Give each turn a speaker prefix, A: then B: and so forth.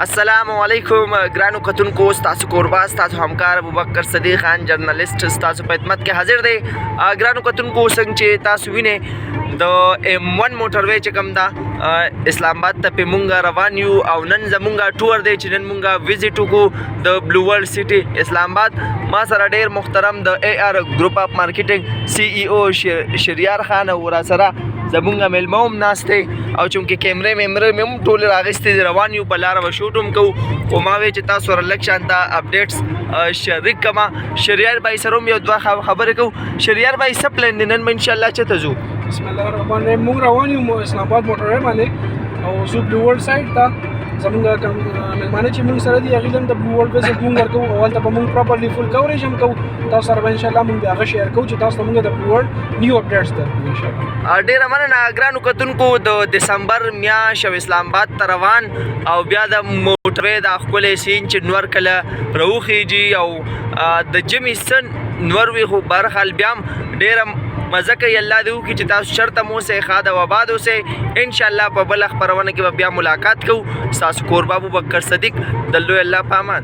A: السلام علیکم ګرانو کتونکو، ستاسو کوربه ستاسو همکار ابوبکر صدیق خان جرنالست ستاسو په خدمت کې حاضر دی. ګرانو کتونکو، څنګه چې تاسو وینئ د M1 موټروي چې کوم ده اسلام آباد ته په مونږ روان یو او نن زمونږ ټور دی چې نن مونږ وزټ وکړو د بلو ورلد سټي اسلام آباد. ما سره ډیر محترم د AR ګروپ اف مارکیټینګ CEO شهریار خان او را سره زمونږ میلمه هم ناست دی او چونکې کیمرې مې هم ټولې راغستې دي، روان یو په لاره به شوټ هم کوو. خو ما وی چې تاسو سره لږ شانته اپډیټس شریک کما. شهریار بھائی سره هم یو دوه خبرې کوو. شهریار بھائی څه پلان دی نن به انشاءالله چېرته ځو؟
B: بسم الله الرحمن الرحیم. موږ روان یو اسلام آباد موټروي باندې او زه بلو ورلد سایډ ته زمونږ کوم مېلمانه چې موږ سره دي هغوی ته هم د بلو ورلد وزټ موږ ورکوو او هلته به موږ پراپرلی فول کوریج هم کوو. تاسو سره به انشاءالله موږ د هغه شیر کوو چې تاسو ته موږ د بلو ورلد نیو اپډیټس درکوو انشاءالله.
A: ډیره مننه ګرانو کتونکو. د دسمبر میاشت او اسلام آباد ته روان او بیا د موټروي دا ښکلی سین چې نور کله راوخیږي او د ژمي څه نور وي، خو بهرحال بیا هم ډیره مزه کوي. الله دې وکړي چې تاسو چېرته مو اوسئ، ښاد او آباد اوسئ. انشاءالله په بله خپرونه کې به بیا ملاقات کوو. ستاسو کوربه ابوبکر صدیق د لوی الله په امان.